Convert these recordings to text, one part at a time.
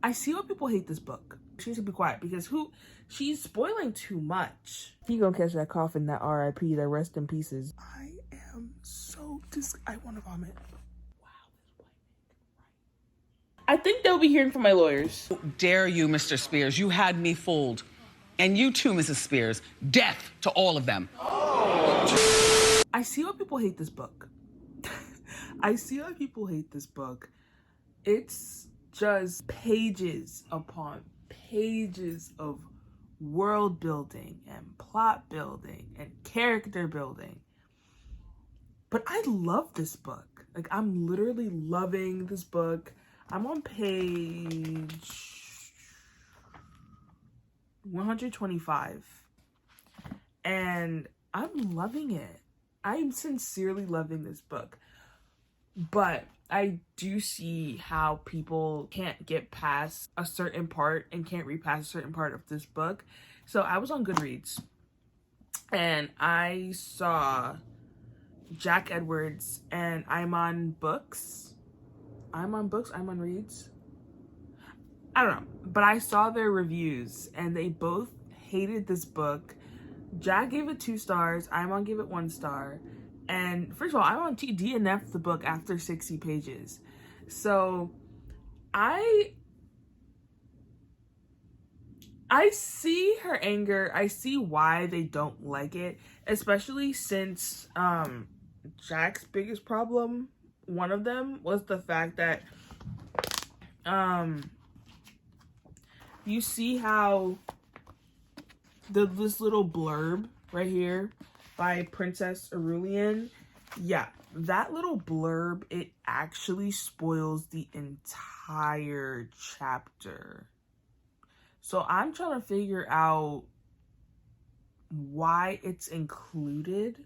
I see why people hate this book. She needs to be quiet because she's spoiling too much. You gonna catch that cough in that R.I.P. that rest in pieces. I am so I want to vomit. I think they'll be hearing from my lawyers. How dare you, Mr. Spears? You had me fooled. And you too, Mrs. Spears. Death to all of them. I see why people hate this book. I see why people hate this book. It's just pages upon pages of world building and plot building and character building. But I love this book. Like, I'm literally loving this book. I'm on page 125 and I'm loving it. I'm sincerely loving this book. But I do see how people can't get past a certain part and can't read past a certain part of this book. So I was on Goodreads and I saw Jack Edwards and I'm on reads. I don't know, but I saw their reviews and they both hated this book. Jack gave it 2 stars. Imon gave it 1 star. And first of all, Imon DNF'd the book after 60 pages. So I see her anger. I see why they don't like it, especially since Jack's biggest problem, one of them, was the fact that you see how this little blurb right here by Princess Aurelian, yeah, that little blurb, it actually spoils the entire chapter. So I'm trying to figure out why it's included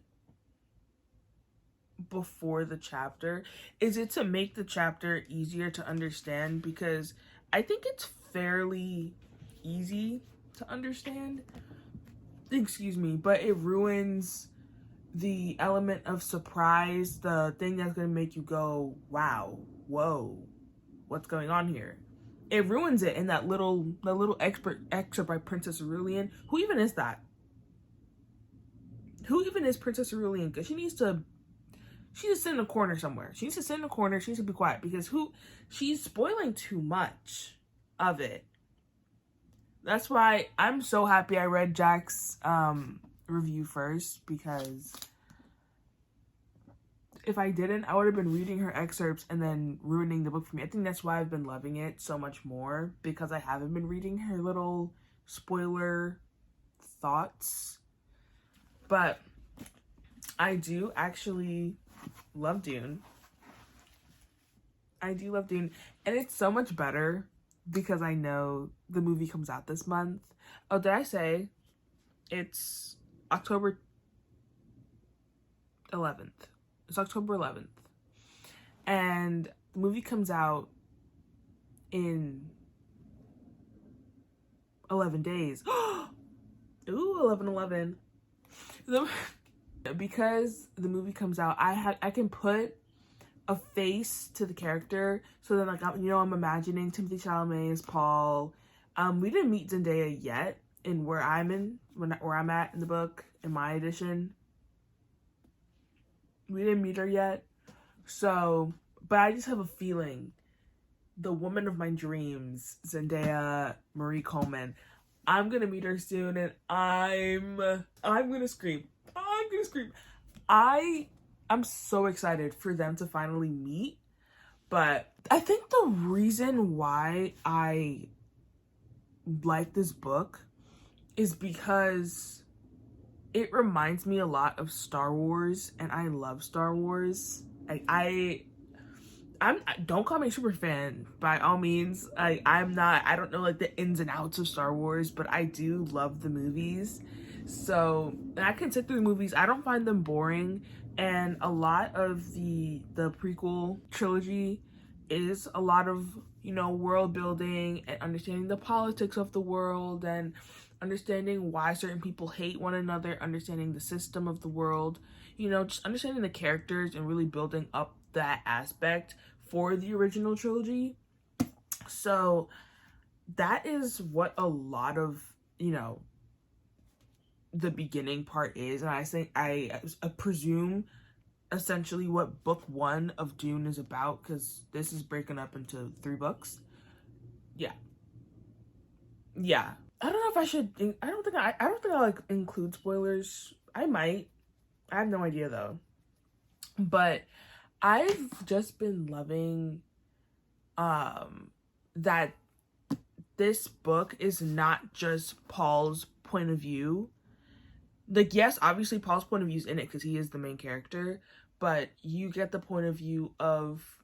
before the chapter. Is it to make the chapter easier to understand? Because I think it's fairly easy to understand. Excuse me, but it ruins the element of surprise, the thing that's gonna make you go, wow, whoa, what's going on here? It ruins it in that little excerpt by Princess Aurelian. Who even is that? Who even is Princess Aurelian? Because she needs to sit in a corner somewhere. She needs to sit in a corner. She needs to be quiet because she's spoiling too much of it. That's why I'm so happy I read Jack's review first, because if I didn't, I would have been reading her excerpts and then ruining the book for me. I think that's why I've been loving it so much more, because I haven't been reading her little spoiler thoughts. But I do actually love Dune. I do love Dune. And it's so much better because I know the movie comes out this month. Oh, did I say it's October 11th? It's October 11th. And the movie comes out in 11 days. Ooh, 11/11. Because the movie comes out, I can put a face to the character, so then, like, I'm imagining Timothée Chalamet as Paul. We didn't meet Zendaya yet in where I'm at in the book, in my edition. We didn't meet her yet. So, but I just have a feeling the woman of my dreams, Zendaya Marie Coleman, I'm gonna meet her soon, and I'm gonna scream. I'm gonna scream. I'm so excited for them to finally meet. But I think the reason why I like this book is because it reminds me a lot of Star Wars, and I love Star Wars. Don't call me a super fan by all means. I don't know like the ins and outs of Star Wars, but I do love the movies. So I can sit through the movies. I don't find them boring. And a lot of the prequel trilogy is a lot of, world building and understanding the politics of the world and understanding why certain people hate one another, understanding the system of the world, just understanding the characters and really building up that aspect for the original trilogy. So that is what a lot of, you know, the beginning part is. And I think I presume essentially what book 1 of Dune is about, because this is breaking up into 3 books. Yeah. I don't know if I should, I don't think I like include spoilers. I might. I have no idea though. But I've just been loving that this book is not just Paul's point of view. Like, yes, obviously Paul's point of view is in it because he is the main character, but you get the point of view of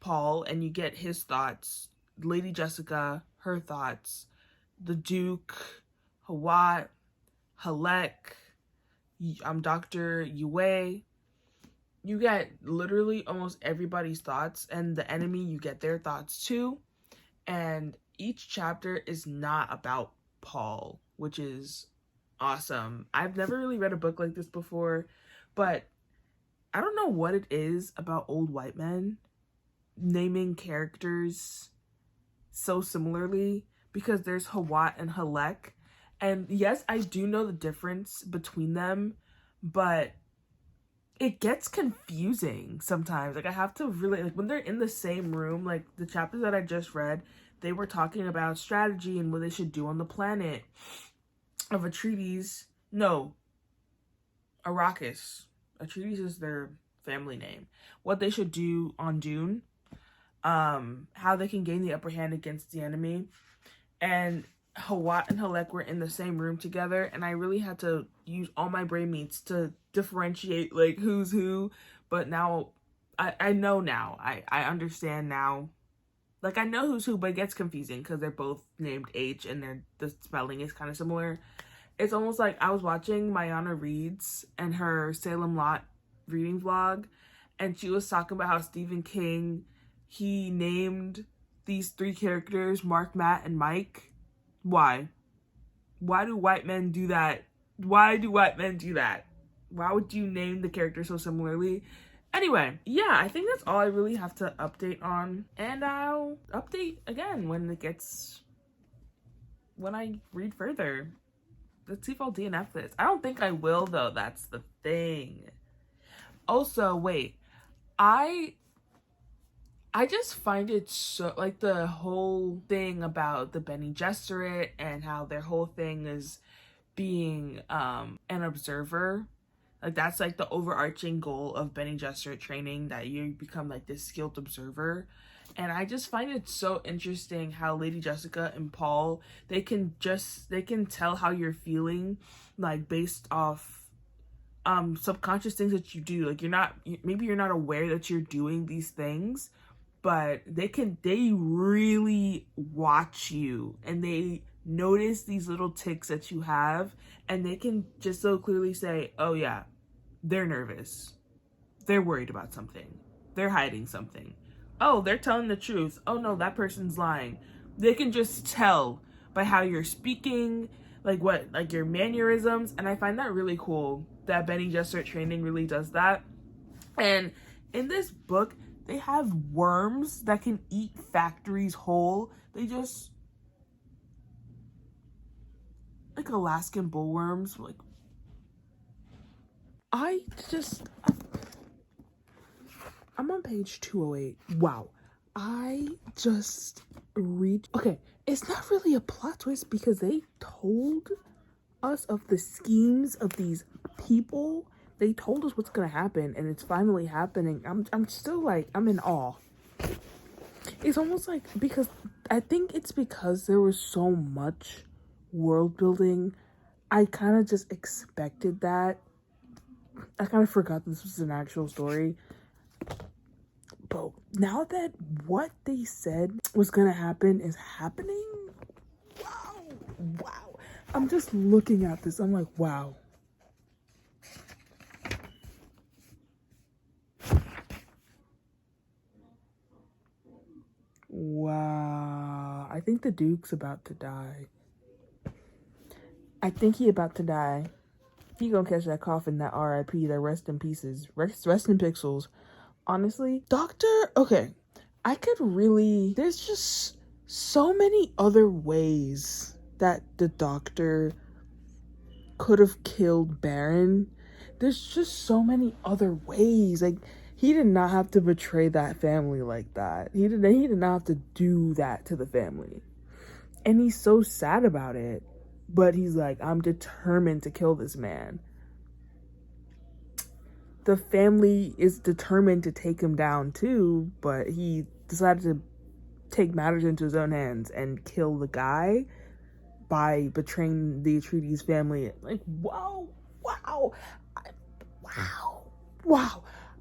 Paul and you get his thoughts, Lady Jessica, her thoughts, the Duke, Hawat, Halek, Dr. Yue. You get literally almost everybody's thoughts, and the enemy, you get their thoughts too. And each chapter is not about Paul, which is awesome. I've never really read a book like this before, but I don't know what it is about old white men naming characters so similarly, because there's Hawat and Halek. And yes, I do know the difference between them, but it gets confusing sometimes. Like, I have to really, like, when they're in the same room, like the chapters that I just read, they were talking about strategy and what they should do on the planet of Atreides. No, Arrakis. Atreides is their family name. What they should do on Dune, how they can gain the upper hand against the enemy. And Hawat and Halek were in the same room together, and I really had to use all my brain meats to differentiate like who's who. But now I know now. I understand now. Like, I know who's who, but it gets confusing because they're both named H and the spelling is kind of similar. It's almost like I was watching Mayana Reads and her Salem Lot reading vlog, and she was talking about how Stephen King, he named these 3 characters Mark, Matt, and Mike. Why? Why do white men do that? Why do white men do that? Why would you name the character so similarly? Anyway, yeah, I think that's all I really have to update on. And I'll update again when I read further. Let's see if I'll DNF this. I don't think I will, though. That's the thing. Also, wait. I just find it so, like, the whole thing about the Bene Gesserit and how their whole thing is being an observer. Like, that's like the overarching goal of Bene Gesserit training, that you become like this skilled observer. And I just find it so interesting how Lady Jessica and Paul, they can tell how you're feeling, like, based off subconscious things that you do. Like, maybe you're not aware that you're doing these things, but they really watch you, and they notice these little tics that you have, and they can just so clearly say, oh yeah, they're nervous, they're worried about something, they're hiding something, oh, they're telling the truth, oh no, that person's lying. They can just tell by how you're speaking, like your mannerisms. And I find that really cool that Bene Gesserit training really does that. And in this book, they have worms that can eat factories whole. They just, like Alaskan bullworms. Like, I'm on page 208. Wow. I just read. Okay, it's not really a plot twist because they told us of the schemes of these people. They told us what's gonna happen, and it's finally happening. I'm still like, I'm in awe. It's almost like, because I think it's because there was so much world building, I kind of just expected that. I kind of forgot this was an actual story. But now that what they said was gonna happen is happening, wow. I'm just looking at this, I'm like, wow. Wow. I think the Duke's about to die. I think he about to die. He gonna catch that coffin, that R.I.P., that rest in pieces, rest in pixels. Honestly, okay, I could really, there's just so many other ways that the doctor could have killed Baron. There's just so many other ways. Like, he did not have to betray that family like that. He did not have to do that to the family. And he's so sad about it. But he's like, I'm determined to kill this man. The family is determined to take him down too, but he decided to take matters into his own hands and kill the guy by betraying the Atreides family. Like, wow.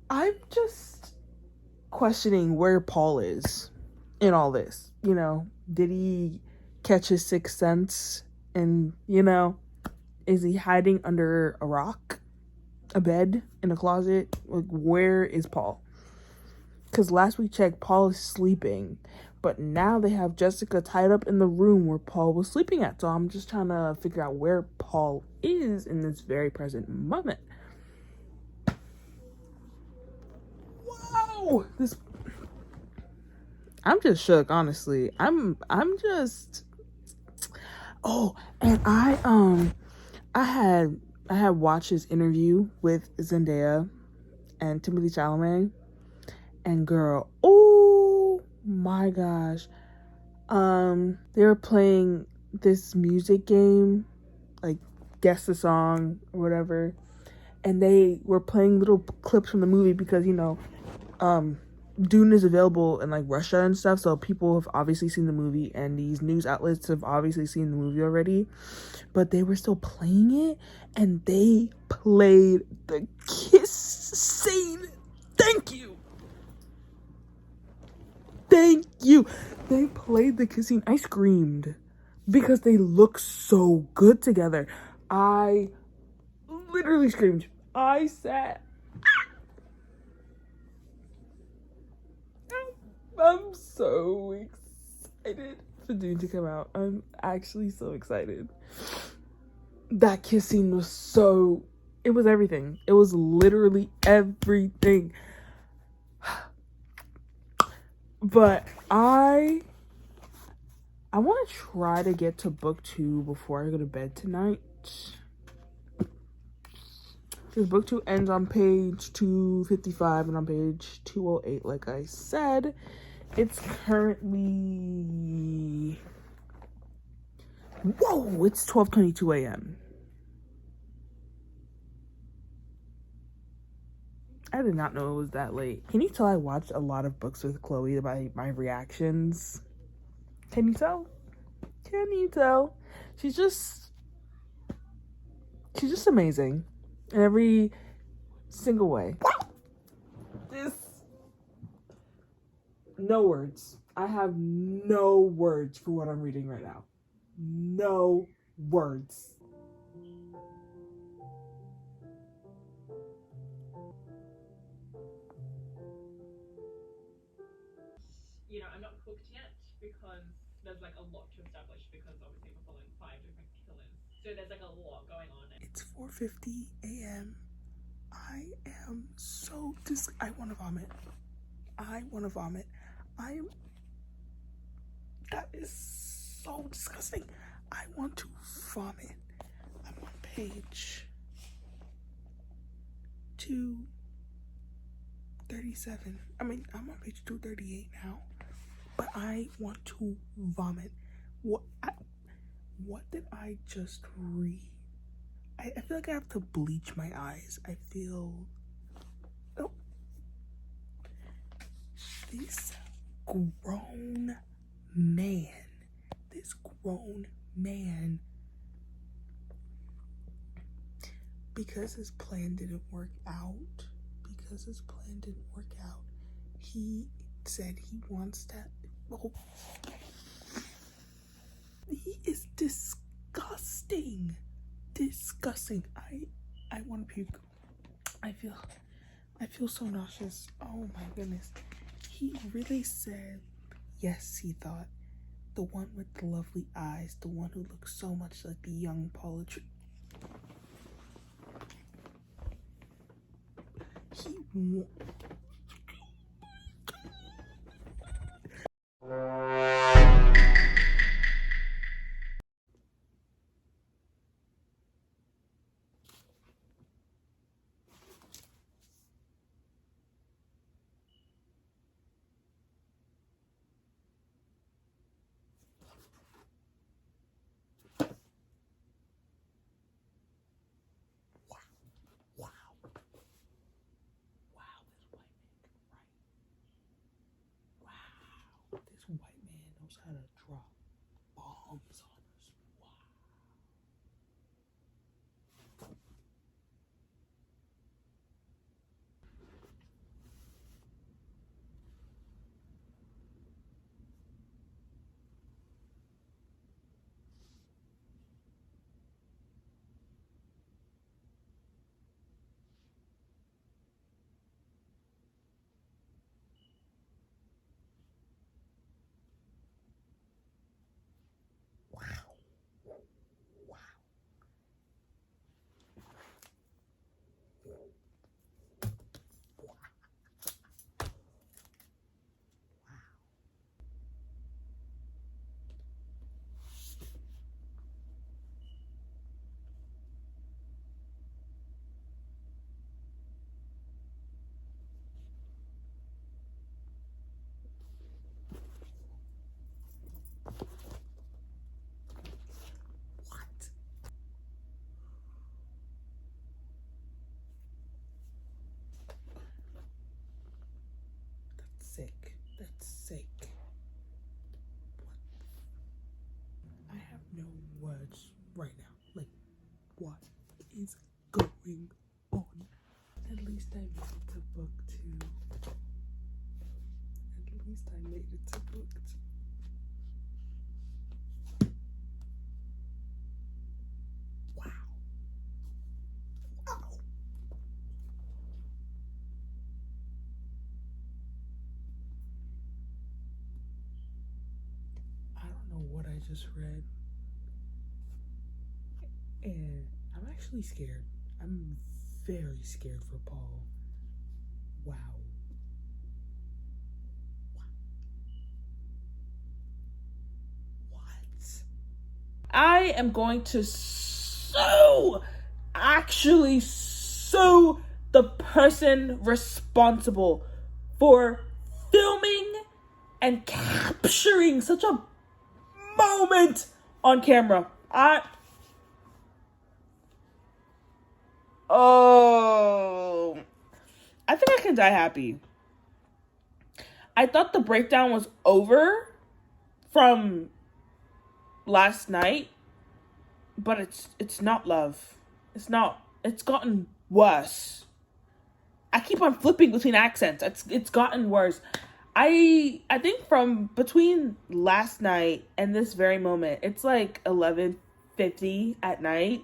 I'm just questioning where Paul is in all this. You know, did he catch his sixth sense? And, you know, is he hiding under a rock, a bed, in a closet? Like, where is Paul? Because last we checked, Paul is sleeping. But now they have Jessica tied up in the room where Paul was sleeping at. So I'm just trying to figure out where Paul is in this very present moment. Wow! I'm just shook, honestly. I'm just... Oh, and I had watched his interview with Zendaya and Timothée Chalamet, and girl, oh my gosh, they were playing this music game, like guess the song or whatever, and they were playing little clips from the movie because, you know, Dune is available in like Russia and stuff, so people have obviously seen the movie, and these news outlets have obviously seen the movie already, but they were still playing it, and they played the kiss scene. Thank you. They played the kiss scene. I screamed because they look so good together. I literally screamed. I sat. I'm so excited for Dune to come out. I'm actually so excited. That kiss scene was so... It was everything. It was literally everything. But I want to try to get to book 2 before I go to bed tonight. Because book 2 ends on page 255 and on page 208, like I said. It's currently... Whoa! It's 12:22 a.m. I did not know it was that late. Can you tell I watched a lot of books with Chloe by my reactions? Can you tell? She's just amazing in every single way. No words. I have no words for what I'm reading right now. No words. You know, I'm not hooked yet because there's like a lot to establish because obviously we're following 5 different killers. So there's like a lot going on. It's 4:50 a.m. I am so I want to vomit. That is so disgusting. I want to vomit. I'm on page 237. I'm on page 238 now. But I want to vomit. What did I just read? I feel like I have to bleach my eyes. I feel... Oh. This grown man, because his plan didn't work out, he said he wants that. Oh. He is disgusting. I want to puke. I feel so nauseous. Oh my goodness. He really said, yes, he thought, the one with the lovely eyes, the one who looks so much like the young Paul Atreides. He no words right now. Like, what is going on? At least I made it to book 2. At least I made it to book 2. Wow. Wow. I don't know what I just read. And I'm actually scared. I'm very scared for Paul. Wow. What? I am going to actually sue the person responsible for filming and capturing such a moment on camera. I think I can die happy. I thought the breakdown was over from last night, but it's not, love. It's not. It's gotten worse. I keep on flipping between accents. It's gotten worse. I think from between last night and this very moment, it's like 11:50 at night.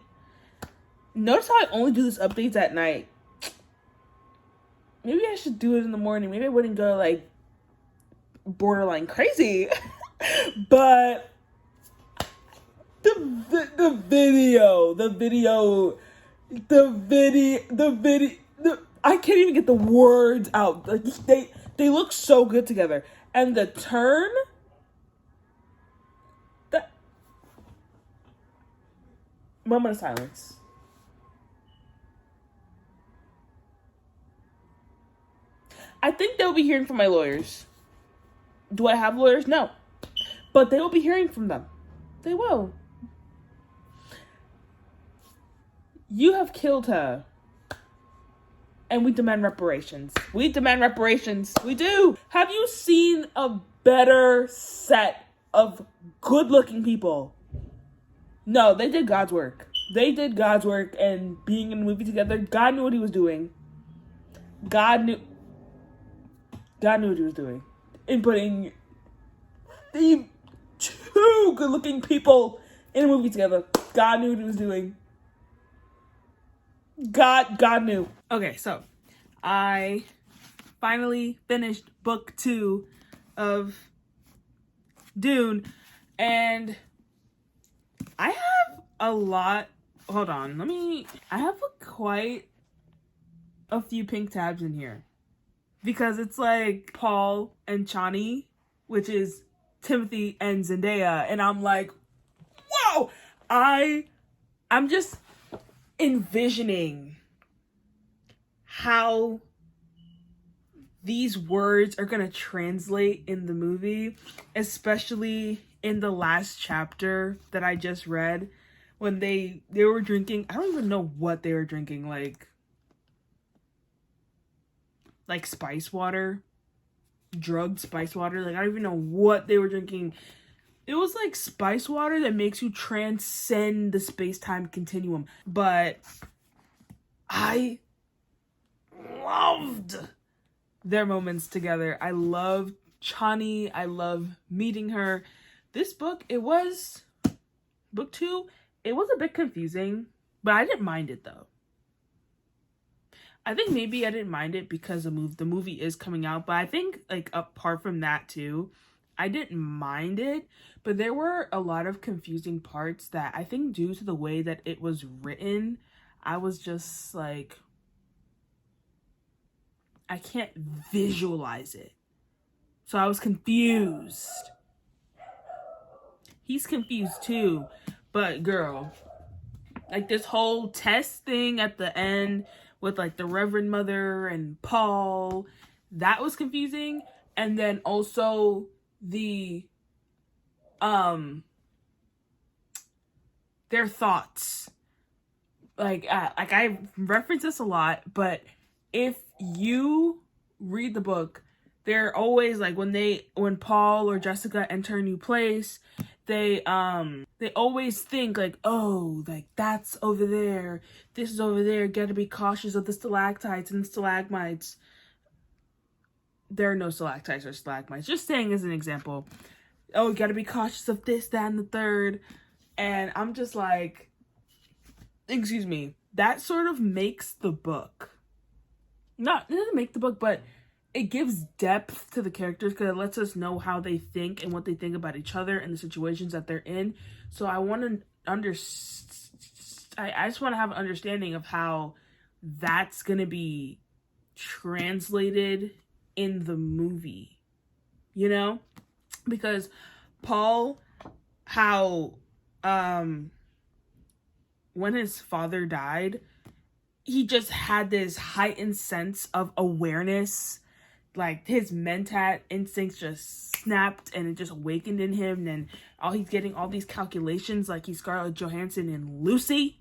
Notice how I only do these updates at night. Maybe I should do it in the morning. Maybe I wouldn't go like borderline crazy. But the video, I can't even get the words out. Like they look so good together. And the turn, that moment of silence. I think they'll be hearing from my lawyers. Do I have lawyers? No. But they will be hearing from them. They will. You have killed her. And we demand reparations. We demand reparations. We do. Have you seen a better set of good-looking people? No, they did God's work. They did God's work, and being in a movie together, God knew what he was doing. God knew what he was doing in putting the two good-looking people in a movie together. God knew what he was doing. God knew. Okay, so I finally finished book 2 of Dune, and I have a lot. Hold on, I have quite a few pink tabs in here. Because it's like Paul and Chani, which is Timothee and Zendaya. And I'm like, whoa! I'm just envisioning how these words are going to translate in the movie. Especially in the last chapter that I just read. When they were drinking, I don't even know what they were drinking. Like spice water, drugged spice water. Like, I don't even know what they were drinking. It was like spice water that makes you transcend the space-time continuum. But I loved their moments together. I loved Chani. I love meeting her. This book, book 2, it was a bit confusing, but I didn't mind it though. I think maybe I didn't mind it because the movie is coming out. But I think, like, apart from that, too, I didn't mind it. But there were a lot of confusing parts that I think due to the way that it was written, I was just, like, I can't visualize it. So I was confused. He's confused, too. But, girl, like, this whole test thing at the end with like the Reverend Mother and Paul, that was confusing. And then also the their thoughts. Like I reference this a lot, but if you read the book, they're always like when Paul or Jessica enter a new place, they always think like, oh, like that's over there, this is over there, gotta be cautious of the stalactites and stalagmites. There are no stalactites or stalagmites, just saying as an example. Oh, you gotta be cautious of this, that, and the third. And I'm just like, excuse me, that sort of makes the book. It doesn't make the book, but it gives depth to the characters because it lets us know how they think and what they think about each other and the situations that they're in. So I want to I just want to have an understanding of how that's going to be translated in the movie, you know? Because Paul, how when his father died, he just had this heightened sense of awareness. Like his mentat instincts just snapped and it just awakened in him. And he's getting all these calculations like he's Scarlett Johansson in Lucy.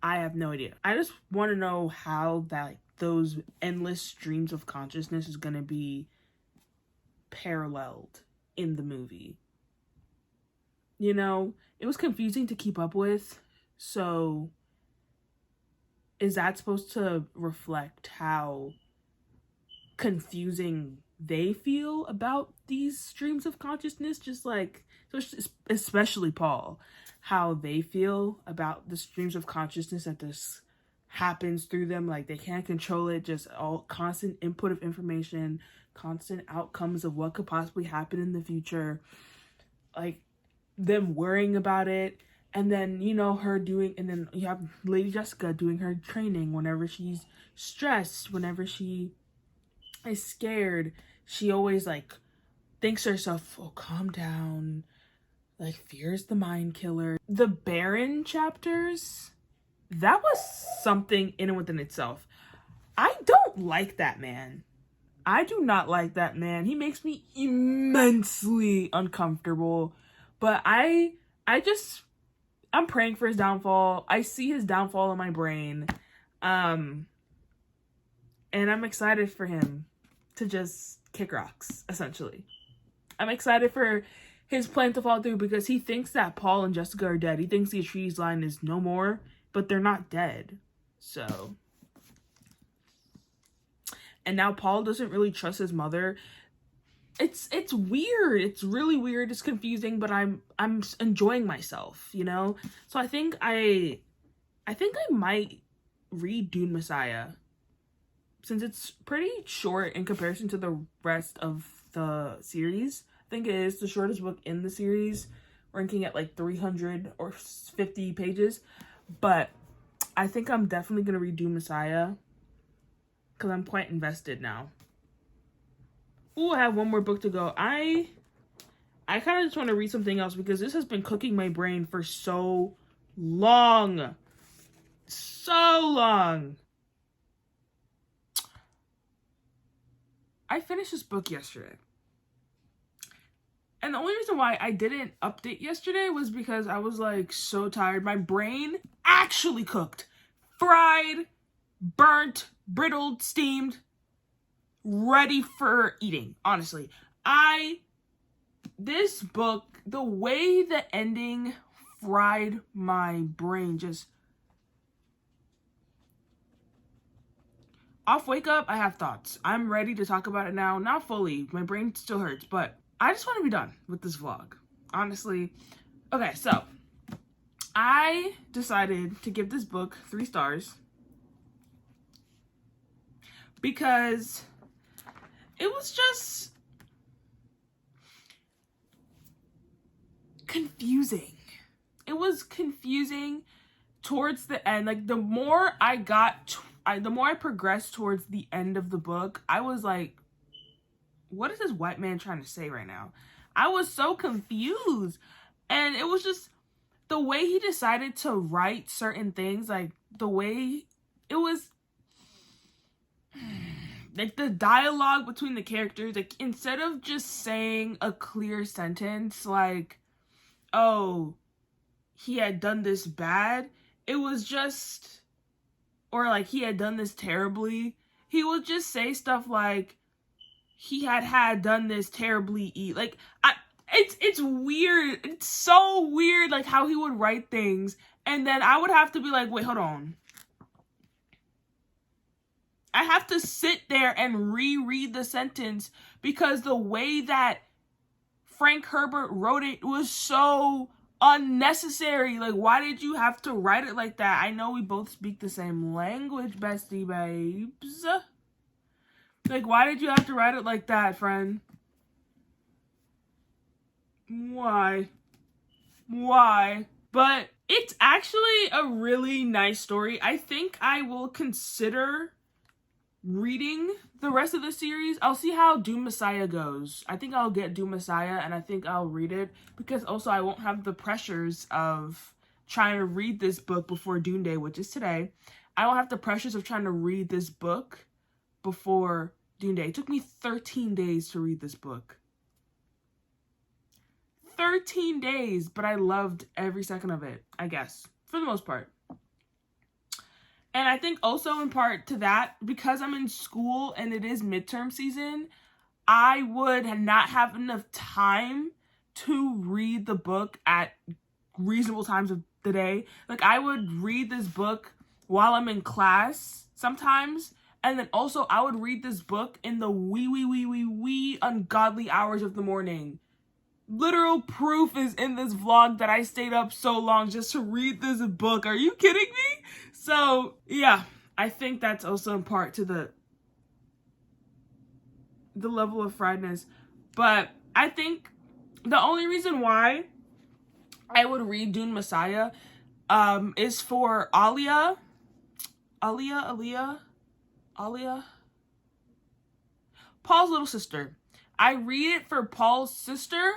I have no idea. I just want to know how that those endless streams of consciousness is going to be paralleled in the movie. You know, it was confusing to keep up with. So is that supposed to reflect how confusing they feel about these streams of consciousness? Just like, especially Paul, how they feel about the streams of consciousness that this happens through them. Like they can't control it, just all constant input of information, constant outcomes of what could possibly happen in the future, like them worrying about it. And then, you know, her doing, and then you have Lady Jessica doing her training whenever she's stressed, whenever she is scared. She always like thinks to herself, oh, calm down. Like, fear is the mind killer. The Baron chapters, that was something in and within itself. I don't like that man. I do not like that man. He makes me immensely uncomfortable. But I'm praying for his downfall. I see his downfall in my brain. And I'm excited for him to just kick rocks, essentially. I'm excited for his plan to fall through because he thinks that Paul and Jessica are dead. He thinks the Atreides line is no more, but they're not dead. So. And now Paul doesn't really trust his mother. It's weird. It's really weird. It's confusing, but I'm enjoying myself, you know? So I think I might read Dune Messiah, since it's pretty short in comparison to the rest of the series. I think it is the shortest book in the series, ranking at like 300 or 50 pages. But I think I'm definitely going to read Dune Messiah because I'm quite invested now. Ooh, I have one more book to go. I kind of just want to read something else because this has been cooking my brain for so long. So long. I finished this book yesterday. And the only reason why I didn't update yesterday was because I was like so tired. My brain actually cooked. Fried, burnt, brittled, steamed, ready for eating, honestly. This book, the way the ending fried my brain, just off wake up, I have thoughts. I'm ready to talk about it now. Not fully, my brain still hurts, but I just want to be done with this vlog, honestly. Okay, so I decided to give this book 3 stars because it was just confusing. It was confusing towards the end. Like the more I progressed towards the end of the book, I was like, what is this white man trying to say right now? I was so confused. And it was just the way he decided to write certain things, like the way it was, like the dialogue between the characters, like instead of just saying a clear sentence like, oh, he had done this bad, it was just, or like he had done this terribly, he would just say stuff like he had done this terribly, like it's weird. It's so weird, like, how he would write things. And then I would have to be like, wait, hold on. I have to sit there and reread the sentence because the way that Frank Herbert wrote it was so unnecessary. Like, why did you have to write it like that? I know we both speak the same language, bestie babes. Like, why did you have to write it like that, friend? Why? But it's actually a really nice story. I think I will consider reading the rest of the series. I'll see how Dune Messiah goes. I think I'll get Dune Messiah and I think I'll read it because also I won't have the pressures of trying to read this book before Dune Day, which is today. I won't have the pressures of trying to read this book before Dune Day. It took me 13 days to read this book. 13 days, but I loved every second of it, I guess, for the most part. And I think also in part to that, because I'm in school and it is midterm season, I would not have enough time to read the book at reasonable times of the day. Like, I would read this book while I'm in class sometimes, and then also I would read this book in the wee ungodly hours of the morning. Literal proof is in this vlog that I stayed up so long just to read this book. Are you kidding me? So, yeah, I think that's also in part to the level of friedness. But I think the only reason why I would read Dune Messiah is for Alia, Paul's little sister. I read it for Paul's sister.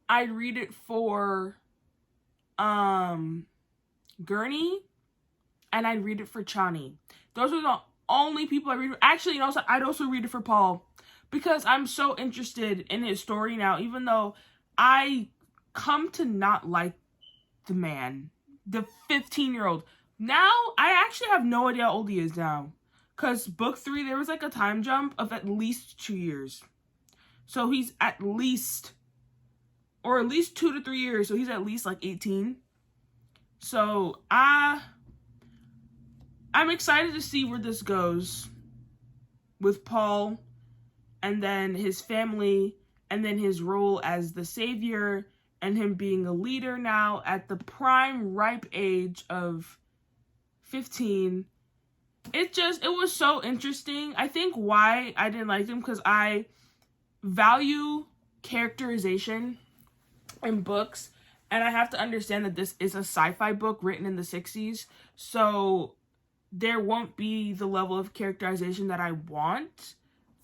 I read it for Gurney, and I'd read it for Chani. Those are the only people I read for. Actually, you know, I'd also read it for Paul because I'm so interested in his story now, even though I come to not like the man, the 15-year-old. Now, I actually have no idea how old he is now because book 3, there was like a time jump of at least 2 years. So he's at least 2 to 3 years. So he's at least like 18. So I'm excited to see where this goes with Paul and then his family and then his role as the savior and him being a leader now at the prime ripe age of 15. It was so interesting. I think why I didn't like him because I value characterization in books, and I have to understand that this is a sci-fi book written in the 60s, so there won't be the level of characterization that I want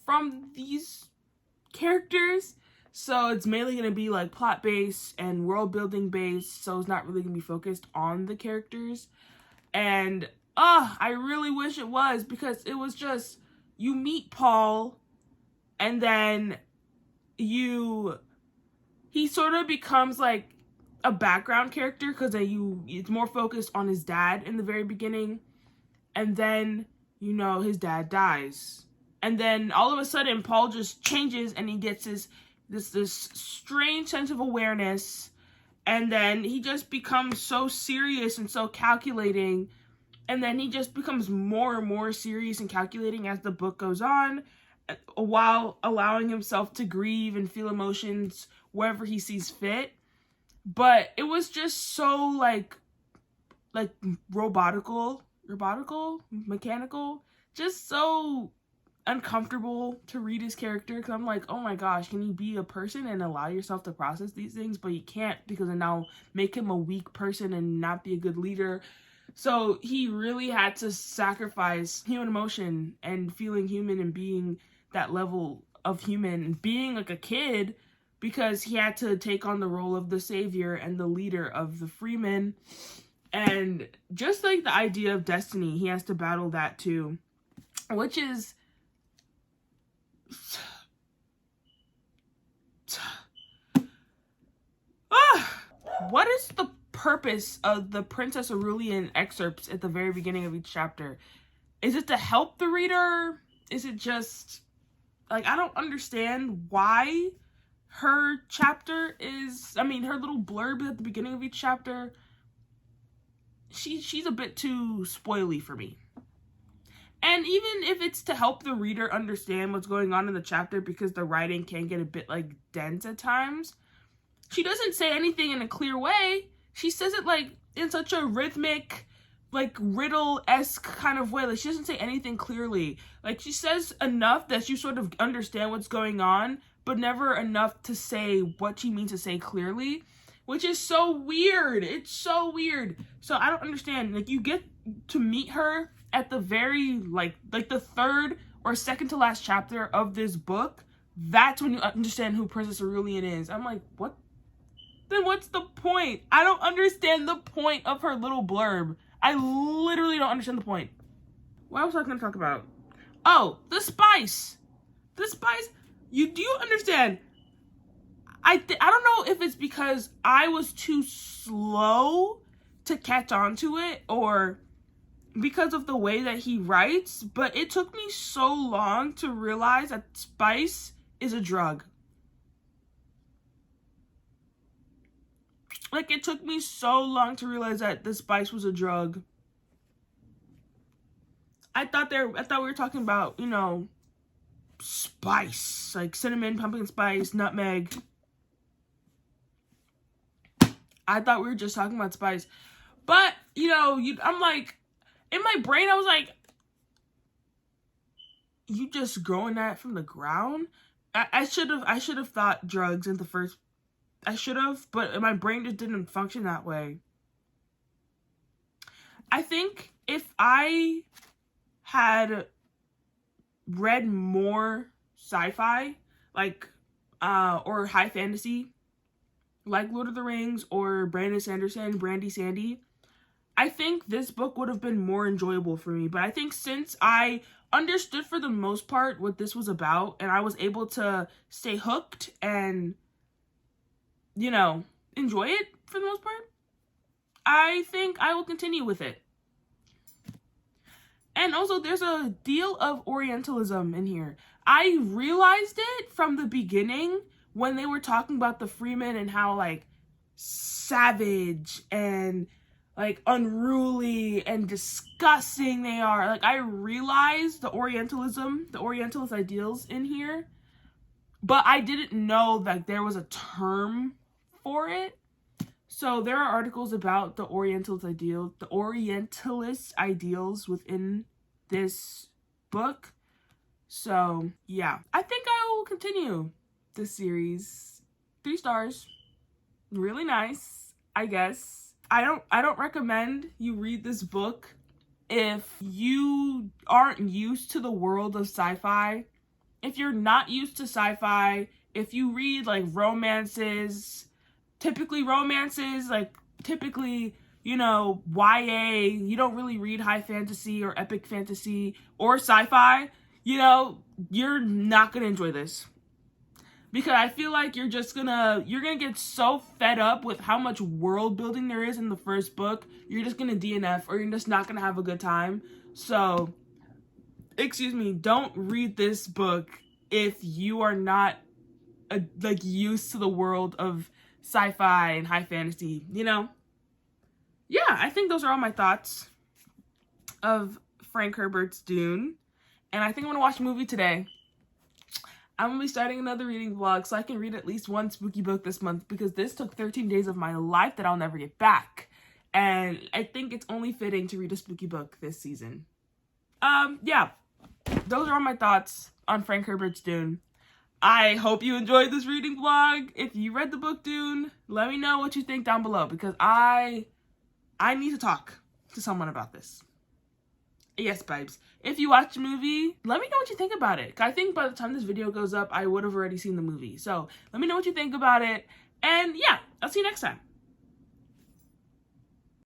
from these characters. So it's mainly going to be like plot based and world building based, so it's not really going to be focused on the characters. And I really wish it was, because it was just, you meet Paul and then he sort of becomes like a background character because it's more focused on his dad in the very beginning, and then, you know, his dad dies, and then all of a sudden Paul just changes and he gets this strange sense of awareness, and then he just becomes so serious and so calculating, and then he just becomes more and more serious and calculating as the book goes on, while allowing himself to grieve and feel emotions wherever he sees fit. But it was just so like mechanical, just so uncomfortable to read his character, because I'm like, oh my gosh, can you be a person and allow yourself to process these things? But you can't, because it now make him a weak person and not be a good leader. So he really had to sacrifice human emotion and feeling human and being that level of human and being like a kid, because he had to take on the role of the savior and the leader of the freemen. And just like the idea of destiny, he has to battle that too, which is what is the purpose of the Princess Aurelian excerpts at the very beginning of each chapter? Is it to help the reader? Is it just like, I don't understand why her chapter is, I mean, her little blurb at the beginning of each chapter, she's a bit too spoily for me. And even if it's to help the reader understand what's going on in the chapter, because the writing can get a bit, like, dense at times, she doesn't say anything in a clear way. She says it, like, in such a rhythmic, like, riddle-esque kind of way. Like, she doesn't say anything clearly. Like, she says enough that you sort of understand what's going on, but never enough to say what she means to say clearly, which is so weird. It's so weird. So I don't understand. Like, you get to meet her at the very, like the third or second to last chapter of this book. That's when you understand who Princess Aurelian is. I'm like, what? Then what's the point? I don't understand the point of her little blurb. I literally don't understand the point. What else was I going to talk about? Oh, the spice. The spice. Do you understand? I don't know if it's because I was too slow to catch on to it, or because of the way that he writes, but it took me so long to realize that spice is a drug. Like, it took me so long to realize that the spice was a drug. I thought we were talking about, you know, spice, like cinnamon, pumpkin spice, nutmeg. I thought we were just talking about spice. But, you know, I'm like, in my brain, I was like, you just growing that from the ground? I should have thought drugs in the first. I should have, but my brain just didn't function that way. I think if I had read more sci-fi, like, or high fantasy, like Lord of the Rings or Brandon Sanderson, Brandy Sandy, I think this book would have been more enjoyable for me. But I think since I understood for the most part what this was about, and I was able to stay hooked and, you know, enjoy it for the most part, I think I will continue with it. And also, there's a deal of Orientalism in here. I realized it from the beginning when they were talking about the Freemen and how, like, savage and, like, unruly and disgusting they are. Like, I realized the Orientalism, the Orientalist ideals in here, but I didn't know that there was a term for it. So there are articles about the Orientalist ideals within this book. So yeah, I think I will continue this series. 3 stars. Really nice, I guess. I don't recommend you read this book if you aren't used to the world of sci-fi. If you're not used to sci-fi, if you read like romances, typically, you know, YA, you don't really read high fantasy or epic fantasy or sci-fi, you know, you're not gonna enjoy this. Because I feel like you're gonna get so fed up with how much world building there is in the first book, you're just gonna DNF, or you're just not gonna have a good time. So, don't read this book if you are not like used to the world of sci-fi and high fantasy, you know? Yeah, I think those are all my thoughts of Frank Herbert's Dune. And I think I'm gonna watch a movie today. I'm gonna be starting another reading vlog so I can read at least one spooky book this month, because this took 13 days of my life that I'll never get back. And I think it's only fitting to read a spooky book this season. Yeah, those are all my thoughts on Frank Herbert's Dune. I hope you enjoyed this reading vlog. If you read the book Dune, let me know what you think down below, because I need to talk to someone about this. Yes, babes. If you watch the movie, let me know what you think about it. I think by the time this video goes up, I would have already seen the movie. So let me know what you think about it. And yeah, I'll see you next time.